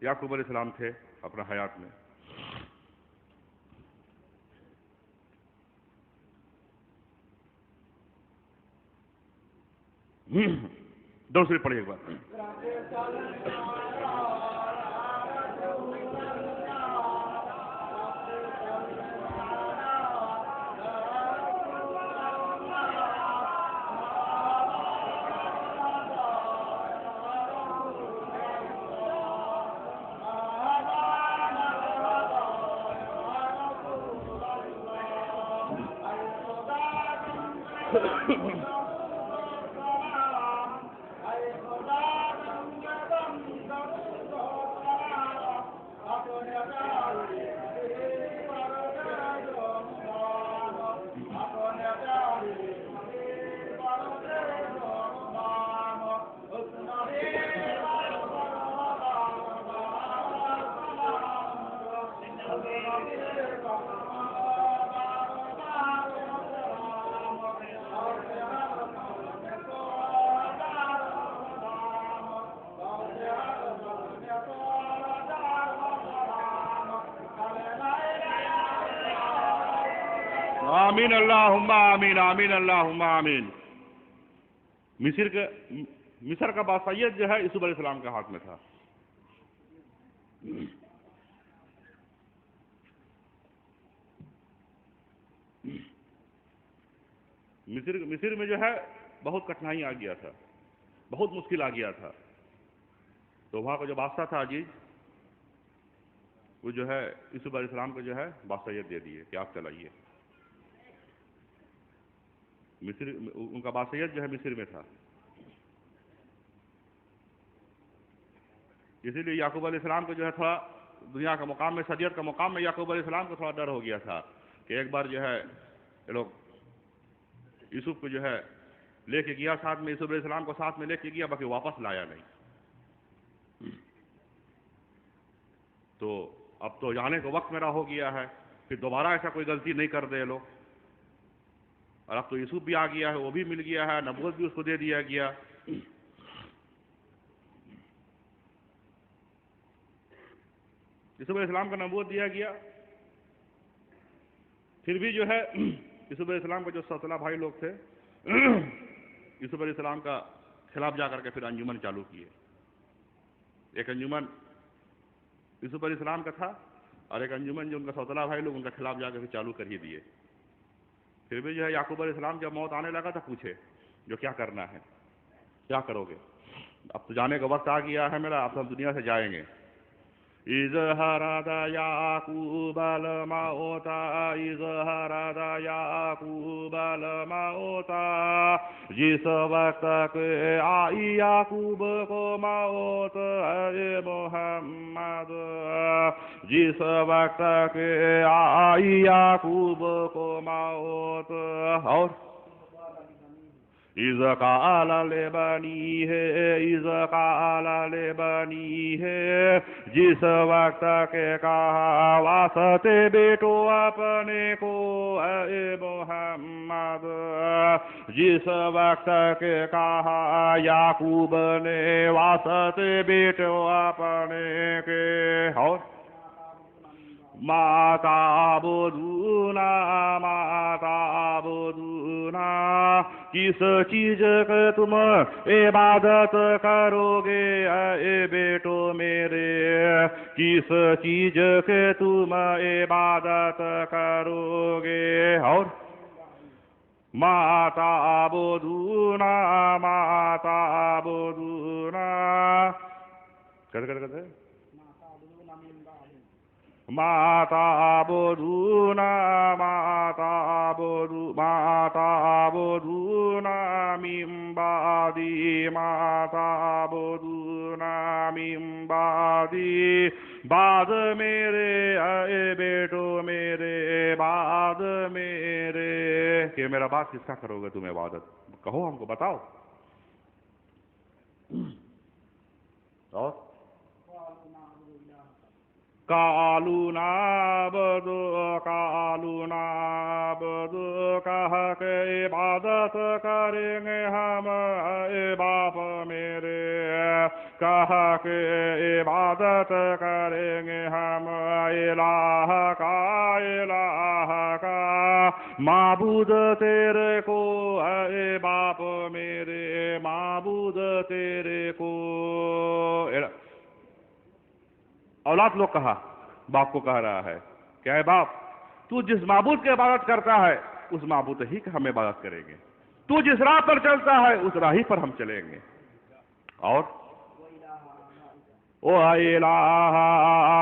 یعقوب علیہ السلام تھے اپنا حیات میں. دوسری پڑھی ایک بار. آمین اللہم آمین, آمین اللہم آمین. مصر کا بادشاہیت جو ہے یوسف علیہ السلام کے ہاتھ میں تھا. مصر میں جو ہے بہت کٹھنائی آ گیا تھا, بہت مشکل آ گیا تھا. تو وہاں کا جو بادشاہ تھا عزیز, وہ جو ہے یوسف علیہ السلام کو جو ہے بادشاہیت دے دیے کہ آپ چلائیے. مصر ان کا بادشاہیت جو ہے مصر میں تھا. اسی لیے یعقوب علیہ السلام کو جو ہے تھوڑا دنیا کا مقام میں, صدیت کا مقام میں یعقوب علیہ السلام کو تھوڑا ڈر ہو گیا تھا. کہ ایک بار جو ہے یہ لوگ یوسف کو جو ہے لے کے گیا ساتھ میں، یوسف علیہ السلام کو ساتھ میں لے کے گیا، باقی واپس لایا نہیں. تو اب تو جانے کا وقت میرا ہو گیا ہے، پھر دوبارہ ایسا کوئی غلطی نہیں کر دے لوگ. اور اب تو یوسف بھی آ گیا ہے، وہ بھی مل گیا ہے، نبوت بھی اس کو دے دیا گیا. یوسف علیہ السلام کا نبوت دیا گیا، پھر بھی جو ہے یوسف علیہ السلام کا جو سوتلا بھائی لوگ تھے یوسف علیہ السلام کا خلاف جا کر کے پھر انجمن چالو کیے. ایک انجمن یوسف علیہ السلام کا تھا، اور ایک انجمن جو ان کا سوتلا بھائی لوگ ان کا خلاف جا کے پھر چالو کر ہی دیے. پھر بھی جو ہے یعقوب علیہ السلام جب موت آنے لگا تھا پوچھے جو کیا کرنا ہے، کیا کرو گے؟ اب تو جانے کا وقت آ گیا ہے میرا، اب ہم دنیا سے جائیں گے. اِذْ هَرَدَ يَعْقُوبَ الْمَوْتَ اِذْ هَرَدَ يَعْقُوبَ الْمَوْتَ جس وقت کہ آئی یعقوب کو موت اے محمد، جس وقت کہ آئی یعقوب کو موت. اور اِذْ قَالَ لِبَنِيهِ اِذْ قَالَ لِبَنِيهِ جس وقت کہ کہا واسطے بیٹو اپنے کو اے محمد، جس وقت کہ کہا یعقوب نے واسطے بیٹو اپنے کے. اور ما تعبدون ما تعبدون کس چیز کے تم عبادت کرو گے اے بیٹو میرے، کس چیز کے تم عبادت کرو گے. اور ما تعبدون ما تعبدون کہتے ما تعبدون ما تعبدون ما تعبدون من بعدی ما تعبدون من بعدی بعد میرے اے بیٹو میرے، بعد میرے. کہ میرا بعد کس کا کرو گے تم عبادت؟ کہو ہم کو بتاؤ. اور قالوا نعبد کہا کہ عبادت کریں گے ہم اے باپ میرے، کہا کہ عبادت کریں گے ہم الہ کا معبود تیرے کو اے باپ میرے، معبود تیرے کو. اولاد لوگ کہا، باپ کو کہہ رہا ہے کہ اے باپ تو جس معبود کی عبادت کرتا ہے اس معبود ہی کی ہم عبادت کریں گے، تو جس راہ پر چلتا ہے اس راہی پر ہم چلیں گے. اور او الہ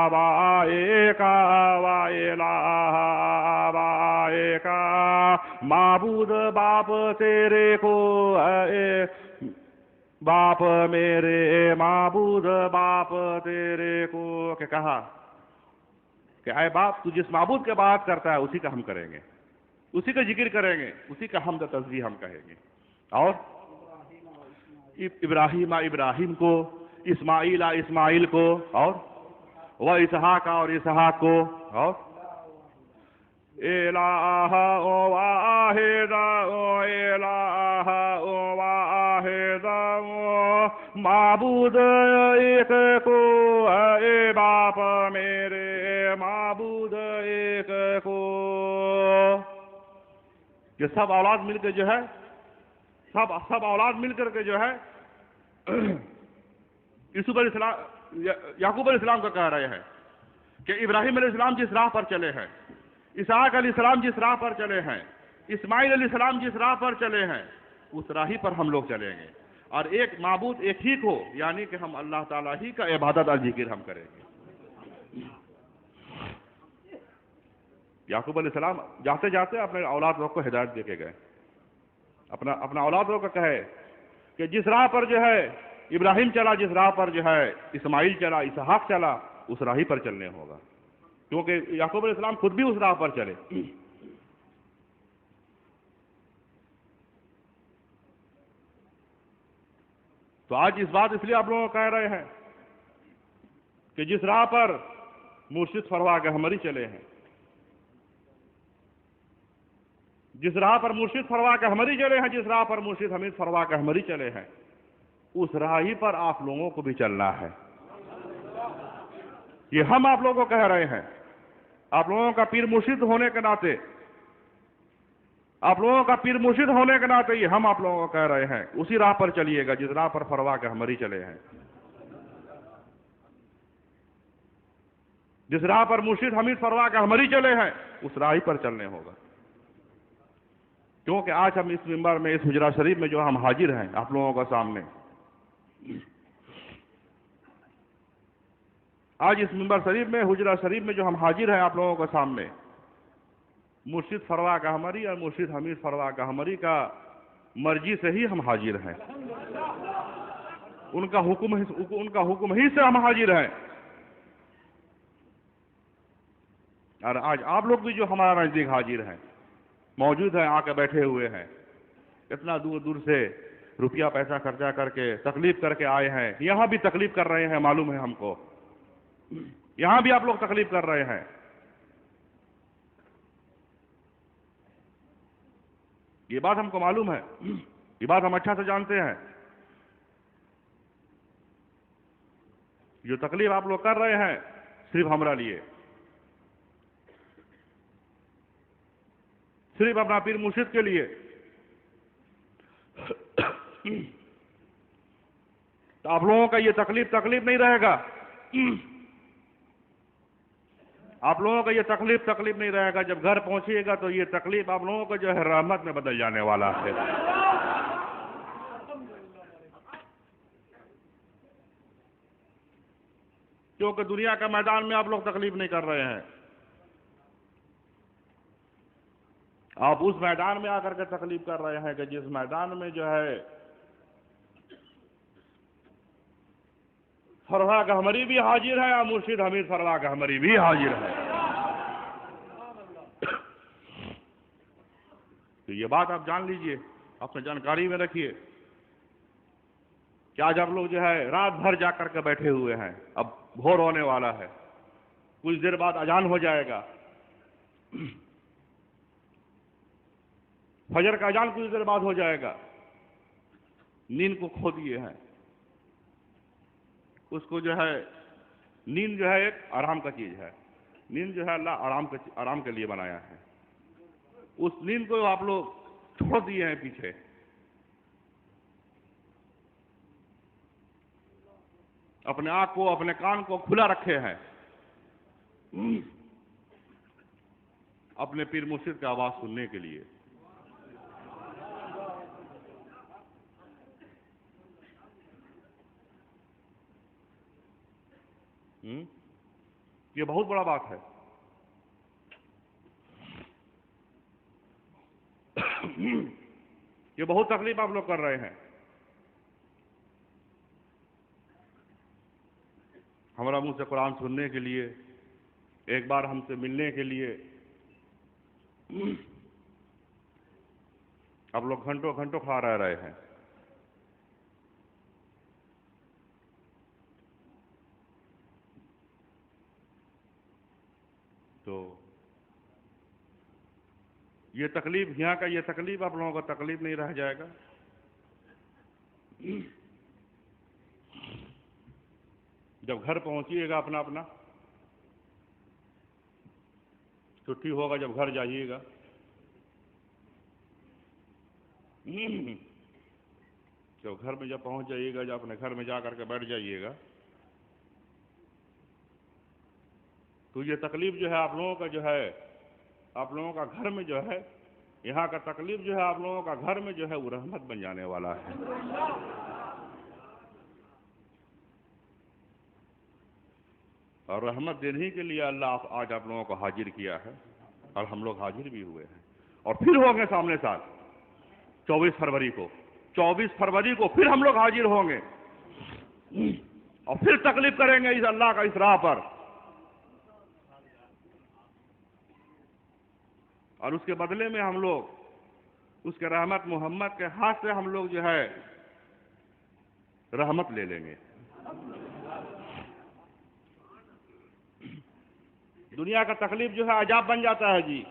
آبائک و الہ آبائک معبود باپ تیرے کو اے باپ میرے، معبود باپ تیرے کو. کہ کہا کہ اے باپ تو جس معبود کے بات کرتا ہے اسی کا ہم کریں گے، اسی کا ذکر کریں گے، اسی کا حمد و تسبیح ہم کہیں گے. اور ابراہیم کو، اسماعیل کو، اور وہ اسحاق اور اسحاق کو. اور الہ واحد الہ واحد معبود ایک کو اے باپ میرے، معبود ایک کو. یہ سب اولاد مل کے جو ہے سب اولاد مل کر کے جو ہے یوسف علیہ السلام یعقوب علیہ السلام کا کہہ رہے ہیں کہ ابراہیم علیہ السلام جس راہ پر چلے ہیں، اسحاق علیہ السلام جس راہ پر چلے ہیں، اسماعیل علیہ السلام جس راہ پر چلے ہیں اس راہی پر ہم لوگ چلیں گے. اور ایک معبود ایک ہی کو، یعنی کہ ہم اللہ تعالیٰ ہی کا عبادت اور ذکر ہم کریں گے. یعقوب علیہ السلام جاتے جاتے اپنے اولاد لوگ کو ہدایت دے کے گئے، اپنا اولاد لوگ کو کہے کہ جس راہ پر جو ہے ابراہیم چلا، جس راہ پر جو ہے اسماعیل چلا، اسحاق چلا، اس راہی پر چلنے ہوگا. کیونکہ یعقوب علیہ السلام خود بھی اس راہ پر چلے. تو آج اس بات اس لیے آپ لوگوں کو کہہ رہے ہیں کہ جس راہ پر مرشد فروا گہمری چلے ہیں، جس راہ پر مرشد فروا گہمری چلے ہیں، جس راہ پر مرشد حمید فروا گہمری چلے ہیں، اس راہ ہی پر آپ لوگوں کو بھی چلنا ہے۔ یہ ہم آپ لوگوں کو کہہ رہے ہیں، آپ لوگوں کا پیر مرشد ہونے کے ناطے، آپ لوگوں کا پیر مرشد ہونے کے ناطے یہ ہم آپ لوگوں کو کہہ رہے ہیں، اسی راہ پر چلیے گا جس راہ پر فروا گہمری چلے ہیں، جس راہ پر مرشد حمید فروا گہمری چلے ہیں، اس راہ ہی پر چلنے ہوگا۔ کیونکہ آج ہم اس منبر میں، اس حجرہ شریف میں جو ہم حاضر ہیں آپ لوگوں کے سامنے، آج اس منبر شریف میں، حجرہ شریف میں جو ہم حاضر ہیں آپ لوگوں کے سامنے، مرشد فروا گہمری اور مرشد حمید فروا گہمری کا مرضی سے ہی ہم حاضر ہیں، ان کا حکم ہی سے ہم حاضر ہیں۔ اور آج آپ لوگ بھی جو ہمارا نزدیک حاضر ہیں، موجود ہیں، آ کے بیٹھے ہوئے ہیں، اتنا دور دور سے روپیہ پیسہ خرچہ کر کے تکلیف کر کے آئے ہیں، یہاں بھی تکلیف کر رہے ہیں، معلوم ہے ہم کو، یہاں بھی آپ لوگ تکلیف کر رہے ہیں، یہ بات ہم کو معلوم ہے، یہ بات ہم اچھا سے جانتے ہیں۔ جو تکلیف آپ لوگ کر رہے ہیں صرف ہمارا لیے، صرف اپنا پیر مرشد کے لیے، تو آپ لوگوں کا یہ تکلیف نہیں رہے گا، آپ لوگوں کا یہ تکلیف نہیں رہے گا، جب گھر پہنچیے گا تو یہ تکلیف آپ لوگوں کو جو ہے رحمت میں بدل جانے والا ہے۔ کیونکہ دنیا کے میدان میں آپ لوگ تکلیف نہیں کر رہے ہیں، آپ اس میدان میں آ کر کے تکلیف کر رہے ہیں کہ جس میدان میں جو ہے فروا گہمری بھی حاضر ہے اور مرشد حمید فروا گہمری بھی حاضر ہے۔ تو یہ بات آپ جان لیجئے، اپنے جانکاری میں رکھیے کہ آج آپ لوگ جو ہے رات بھر جا کر کے بیٹھے ہوئے ہیں، اب بھور ہونے والا ہے، کچھ دیر بعد اذان ہو جائے گا، فجر کا اذان کچھ دیر بعد ہو جائے گا، نیند کو کھو دیے ہیں، اس کو جو ہے نیند جو ہے ایک آرام کا چیز ہے، نیند جو ہے اللہ آرام کے لیے بنایا ہے، اس نیند کو آپ لوگ چھوڑ دیے ہیں پیچھے، اپنے آنکھ کو، اپنے کان کو کھلا رکھے ہیں، اپنے پیر مرشد کی آواز سننے کے لیے۔ یہ بہت بڑا بات ہے۔ یہ بہت تکلیف آپ لوگ کر رہے ہیں، ہمارا منہ سے قرآن سننے کے لیے، ایک بار ہم سے ملنے کے لیے، آپ لوگ گھنٹوں گھنٹوں کھڑا رہ رہے ہیں۔ تو یہ تکلیف، یہاں کا یہ تکلیف آپ لوگوں کا تکلیف نہیں رہ جائے گا۔ جب گھر پہنچیے گا اپنا چھٹی ہوگا، جب گھر جائیے گا، جب گھر میں جب پہنچ جائیے گا، جب اپنے گھر میں جا کر کے بیٹھ جائیے گا، تو یہ تکلیف جو ہے آپ لوگوں کا جو ہے، آپ لوگوں کا گھر میں جو ہے، یہاں کا تکلیف جو ہے آپ لوگوں کا گھر میں جو ہے وہ رحمت بن جانے والا ہے۔ اور رحمت دینے کے لیے اللہ آج آپ لوگوں کو حاضر کیا ہے، اور ہم لوگ حاضر بھی ہوئے ہیں، اور پھر ہوں گے سامنے سال 24 فروری کو پھر ہم لوگ حاضر ہوں گے، اور پھر تکلیف کریں گے اس اللہ کا اس راہ پر، اور اس کے بدلے میں ہم لوگ اس کے رحمت محمد کے ہاتھ سے ہم لوگ جو ہے رحمت لے لیں گے. دنیا کا تکلیف جو ہے عذاب بن جاتا ہے جی.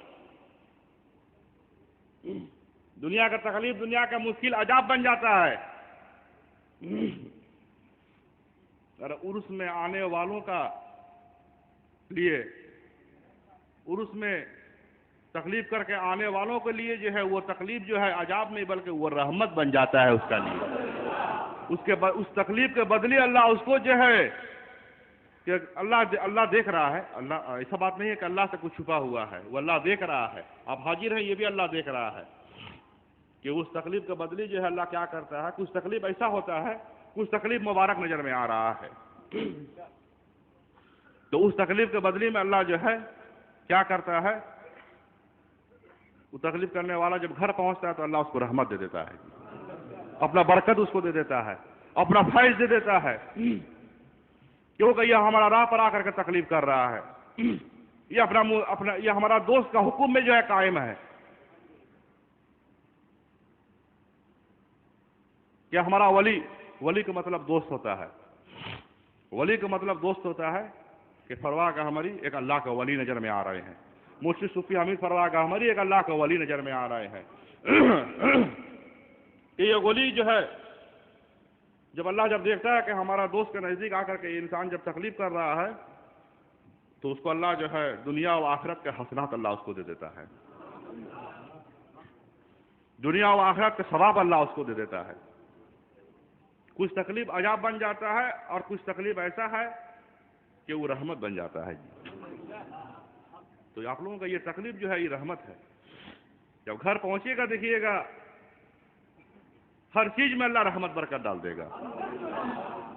دنیا کا تکلیف، دنیا کا مشکل عذاب بن جاتا ہے. اور عرس میں آنے والوں کا لیے، عرس میں تکلیف کر کے آنے والوں کے لیے جو ہے وہ تکلیف جو ہے عذاب نہیں بلکہ وہ رحمت بن جاتا ہے اس کا لیے. اس تکلیف کے بدلے اللہ اس کو جو ہے کہ اللہ دیکھ رہا ہے. اللہ ایسا بات نہیں ہے کہ اللہ سے کچھ چھپا ہوا ہے، وہ اللہ دیکھ رہا ہے. آپ حاضر ہیں یہ بھی اللہ دیکھ رہا ہے کہ اس تکلیف کے بدلے جو ہے اللہ کیا کرتا ہے. کچھ تکلیف ایسا ہوتا ہے، کچھ تکلیف مبارک نظر میں آ رہا ہے، تو اس تکلیف کے بدلے میں اللہ جو ہے کیا کرتا ہے، وہ تکلیف کرنے والا جب گھر پہنچتا ہے تو اللہ اس کو رحمت دے دیتا ہے، اپنا برکت اس کو دے دیتا ہے، اپنا فیض دے دیتا ہے. کیونکہ یہ ہمارا راہ پر آ کر کے تکلیف کر رہا ہے، یہ ہمارا دوست کا حکم میں جو ہے قائم ہے. کہ ہمارا ولی کا مطلب دوست ہوتا ہے. ولی کا مطلب دوست ہوتا ہے کہ فروا کا ہماری ایک اللہ کا ولی نظر میں آ رہے ہیں. مرشد صوفی حمید فروا کا ہماری ایک اللہ کا ولی نظر میں آ رہے ہیں. کہ یہ ولی جو ہے جب اللہ جب دیکھتا ہے کہ ہمارا دوست کے نزدیک آ کر کے یہ انسان جب تکلیف کر رہا ہے تو اس کو اللہ جو ہے دنیا و آخرت کے حسنات اللہ اس کو دے دیتا ہے. دنیا و آخرت کے ثواب اللہ اس کو دے دیتا ہے. کچھ تکلیف عذاب بن جاتا ہے اور کچھ تکلیف ایسا ہے کہ وہ رحمت بن جاتا ہے جی. تو آپ لوگوں کا یہ تکلیف جو ہے یہ رحمت ہے. جب گھر پہنچے گا دیکھیے گا ہر چیز میں اللہ رحمت برکت ڈال دے گا.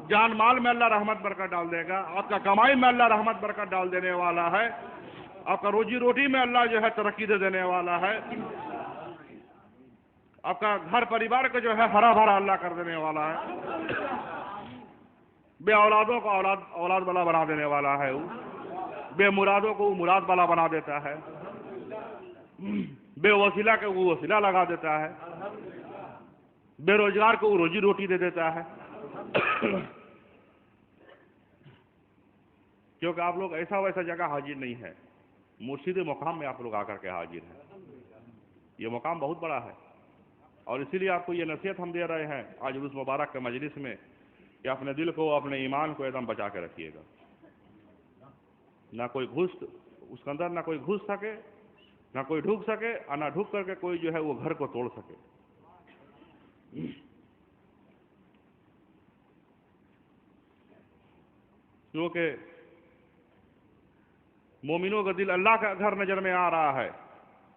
جان مال میں اللہ رحمت برکت ڈال دے گا. آپ کا کمائی میں اللہ رحمت برکت ڈال دینے والا ہے. آپ کا روزی روٹی میں اللہ جو ہے ترقی دے دینے والا ہے. آپ کا گھر پریوار کو جو ہے ہرا بھرا اللہ کر دینے والا ہے. بے اولادوں کو اولاد والا بنا دینے والا ہے. بے مرادوں کو وہ مراد والا بنا دیتا ہے. بے وسیلہ کو وہ وسیلہ لگا دیتا ہے. بے روزگار کو وہ روزی روٹی دے دیتا ہے. کیونکہ آپ لوگ ایسا ویسا جگہ حاضر نہیں ہے، مرشد مقام میں آپ لوگ آ کر کے حاضر ہیں. یہ مقام بہت بڑا ہے اور اسی لیے آپ کو یہ نصیحت ہم دے رہے ہیں آج اس مبارک کے مجلس میں کہ اپنے دل کو اپنے ایمان کو ایک دم بچا کے رکھیے گا. نہ کوئی گھس اس کے اندر، نہ کوئی گھس سکے، نہ کوئی ڈھک سکے اور نہ ڈھک کر کے کوئی جو ہے وہ گھر کو توڑ سکے. کیونکہ مومنوں کا دل اللہ کا گھر نظر میں آ رہا ہے.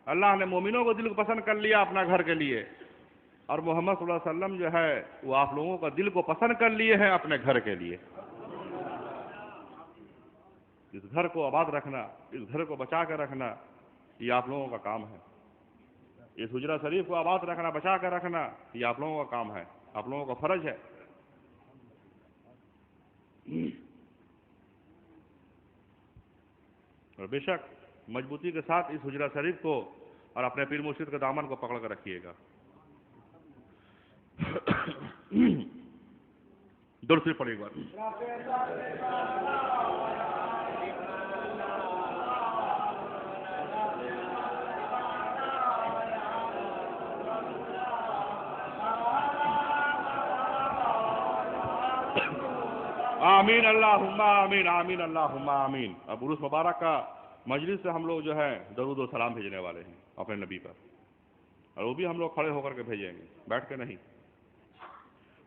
اللہ نے مومنوں کو دل کو پسند کر لیا اپنا گھر کے لیے، اور محمد صلی اللہ علیہ وسلم جو ہے وہ آپ لوگوں کا دل کو پسند کر لیے ہیں اپنے گھر کے لیے. اس گھر کو آباد رکھنا، اس گھر کو بچا کر رکھنا یہ آپ لوگوں کا کام ہے. اس حجرہ شریف کو آباد رکھنا، بچا کر رکھنا یہ آپ لوگوں کا کام ہے، آپ لوگوں کا فرض ہے. اور بے شک مضبوطی کے ساتھ اس حجرہ شریف کو اور اپنے پیر مرشد کے دامن کو پکڑ کر رکھیے گا. درود شریف پڑھیے گا. آمین اللہم آمین، آمین اللہم آمین. اب عرس مبارک کا مجلس سے ہم لوگ جو ہے درود و سلام بھیجنے والے ہیں اپنے نبی پر، اور وہ بھی ہم لوگ کھڑے ہو کر کے بھیجیں گے، بیٹھ کے نہیں.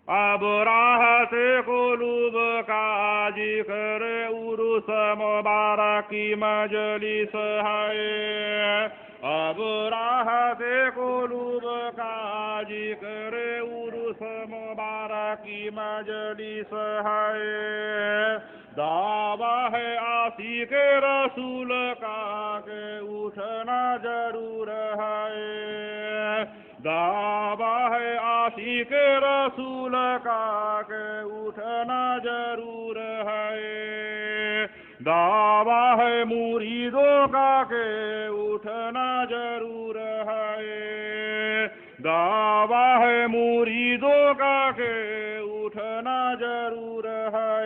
اب راحت قلوب کا ذکر عرس مبارک کی مجلس ہے. اب راحت قلوب کا ذکر عرس مبارک کی مجلس ہے. دعویٰ ہے عاشق رسول کا کہ اٹھنا ضرور ہے. دعویٰ ہے عاشق رسول کا کہ اٹھنا ضرور ہے. دعویٰ ہے مریدوں کا کہ اٹھنا ضرور ہے. دعویٰ ہے مریدوں کا کہ اٹھنا سمجھنا ضرور ہے۔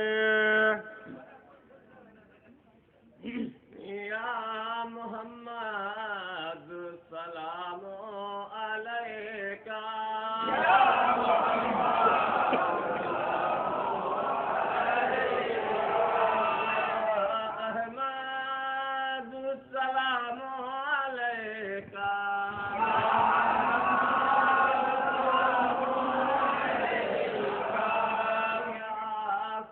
یا محمد سلام علیکہ، احمد سلام علیکہ، یا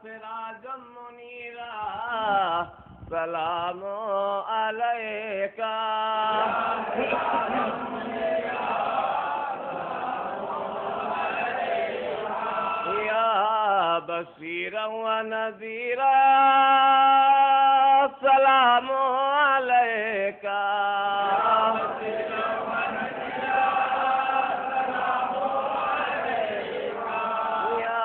سراج منیرہ سلام علیکہ، یا بشیرا و نذیرا سلام علیکہ، یا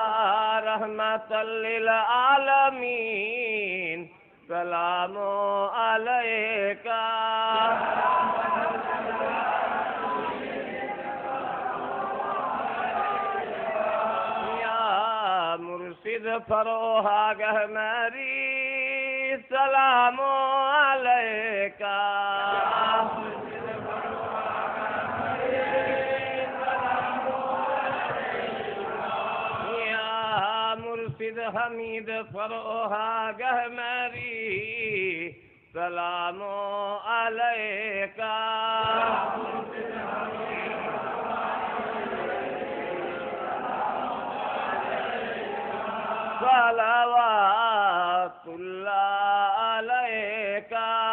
رحمت للعالمین سلام علیکہ، یا مرشد فروغ گہمری سلام علیکہ، یا مرشد حمید فروغ گہمری سلام علیکہ، صلوات اللہ علیکہ۔